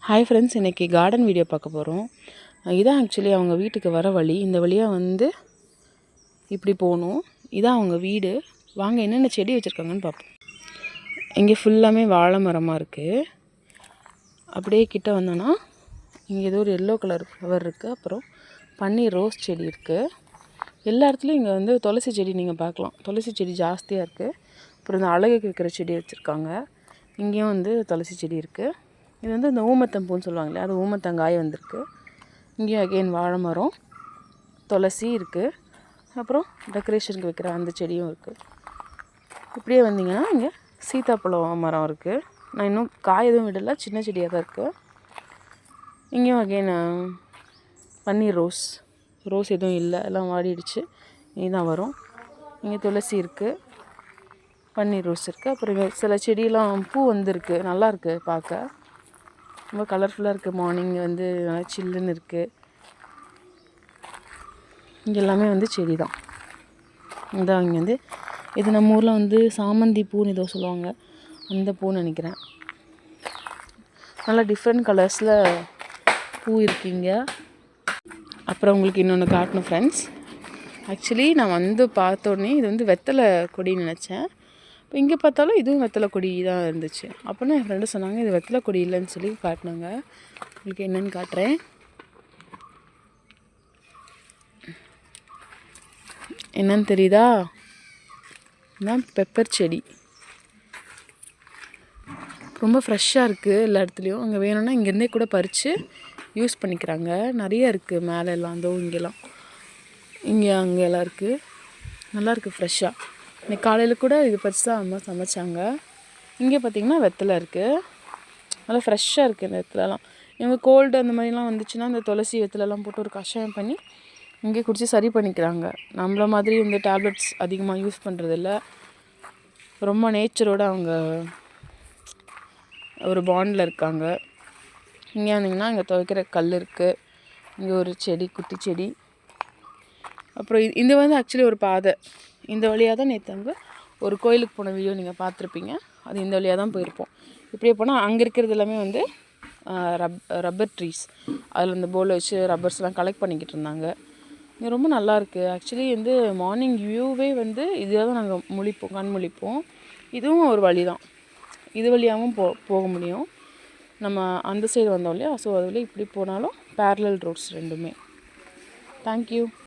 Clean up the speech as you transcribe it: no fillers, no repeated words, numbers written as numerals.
Hi friends, இன்றைக்கி garden video பார்க்க போகிறோம். இதான் ஆக்சுவலி அவங்க வீட்டுக்கு வர வழி. இந்த வழியாக வந்து இப்படி போகணும். இதான் அவங்க வீடு. வாங்க என்னென்ன செடி வச்சுருக்காங்கன்னு பார்ப்போம். இங்கே ஃபுல்லாமே வாழை மரமாக இருக்குது. அப்படியே கிட்ட வந்தோன்னா இங்கே ஏதோ ஒரு எல்லோ கலர் ஃப்ளவர் இருக்குது. அப்புறம் பன்னீர் ரோஸ் செடி இருக்குது. எல்லா இடத்துலையும் இங்கே வந்து துளசி செடி நீங்கள் பார்க்கலாம். துளசி செடி ஜாஸ்தியாக இருக்குது. அப்புறம் இந்த அழகுக்கு வைக்கிற செடி வச்சுருக்காங்க. இங்கேயும் வந்து துளசி செடி இருக்குது. இது வந்து இந்த ஊமத்தம்பூன்னு சொல்லுவாங்களே, அது ஊமத்தங்காய் வந்திருக்கு. இங்கேயும் அகெயின் வாழை மரம், துளசி இருக்குது. அப்புறம் டெக்கரேஷனுக்கு வைக்கிற அந்த செடியும் இருக்குது. இப்படியே வந்தீங்கன்னா இங்கே சீத்தாப்பழம் மரம் இருக்குது. நான் இன்னும் காய் எதுவும் விடலை, சின்ன செடியாக தான் இருக்குது. இங்கேயும் அகெயின் பன்னீர் ரோஸ் எதுவும் இல்லை, எல்லாம் வாடிடுச்சு. இதுதான் வரும். இங்கே துளசி இருக்குது, பன்னீர் ரோஸ் இருக்குது. அப்புறம் சில செடியெலாம் பூ வந்திருக்கு, நல்லாயிருக்கு பார்க்க. ரொம்ப கலர்ஃபுல்லாக இருக்குது. மார்னிங் வந்து நல்லா சில்லுன்னு இருக்குது. இங்கே எல்லாமே வந்து செடி தான். இதான் இங்கே வந்து இது நம்ம ஊரில் வந்து சாமந்தி பூன்னு ஏதோ சொல்லுவாங்க, அந்த பூன்னு நினைக்கிறேன். நல்லா டிஃப்ரெண்ட் கலர்ஸில் பூ இருக்குங்க. அப்புறம் உங்களுக்கு இன்னொன்று காட்டணும் ஃப்ரெண்ட்ஸ். ஆக்சுவலி நான் வந்து பார்த்தோன்னே இது வந்து வெத்தலை கொடின்னு நினச்சேன். இப்போ இங்கே பார்த்தாலும் இதுவும் வெத்தலை கொடி தான் இருந்துச்சு. அப்போனா என் ஃப்ரெண்டு சொன்னாங்க இது வெத்தலை கொடி இல்லைன்னு சொல்லி காட்டினாங்க. உங்களுக்கு என்னென்னு காட்டுறேன். என்னன்னு தெரியுதா? இதுதான் பெப்பர் செடி. ரொம்ப ஃப்ரெஷ்ஷாக இருக்குது எல்லா இடத்துலையும். அங்கே வேணும்னா இங்கேருந்தே கூட பறித்து யூஸ் பண்ணிக்கிறாங்க. நிறைய இருக்குது மேலே எல்லாம். அந்த இங்கெல்லாம் இங்கே அங்கெல்லாம் இருக்குது. நல்லாயிருக்கு ஃப்ரெஷ்ஷாக. இன்னைக்கு காலையில் கூட இது பறித்து தான் அம்மா சமைச்சாங்க. இங்கே பார்த்திங்கன்னா வெத்தலை இருக்குது. நல்லா ஃப்ரெஷ்ஷாக இருக்குது இந்த வெத்தலைலாம். இவங்க கோல்டு அந்த மாதிரிலாம் வந்துச்சுன்னா இந்த துளசி வெத்தலைலாம் போட்டு ஒரு கஷாயம் பண்ணி இங்கே குடித்து சரி பண்ணிக்கிறாங்க. நம்மள மாதிரி இந்த டேப்லெட்ஸ் அதிகமாக யூஸ் பண்ணுறதில்ல. ரொம்ப நேச்சரோடு அவங்க ஒரு பாண்டில் இருக்காங்க. இங்கே வந்திங்கன்னா இங்கே துவைக்கிற கல் இருக்குது. இங்கே ஒரு செடி, குட்டி செடி. அப்புறம் இது வந்து ஆக்சுவலி ஒரு பாதை. இந்த வழியாக தான் நேற்று அங்கே ஒரு கோயிலுக்கு போன வீடியோ நீங்கள் பார்த்துருப்பீங்க. அது இந்த வழியாக தான் போயிருப்போம். இப்படியே போனால் அங்கே இருக்கிறது எல்லாமே வந்து ரப்பர் ட்ரீஸ். அதில் இந்த போல் வச்சு ரப்பர்ஸ்லாம் கலெக்ட் பண்ணிக்கிட்டு இருந்தாங்க. இங்கே ரொம்ப நல்லாயிருக்கு. ஆக்சுவலி வந்து மார்னிங் வியூவே வந்து இதில் தான் நாங்கள் கண் முழிப்போம். இதுவும் ஒரு வழி தான். இது வழியாகவும் போக முடியும். நம்ம அந்த சைடு வந்தோம் இல்லையா, ஸோ அது வழியாக இப்படி போனாலும் பேரலல் ரோட்ஸ் ரெண்டுமே. தேங்க்யூ.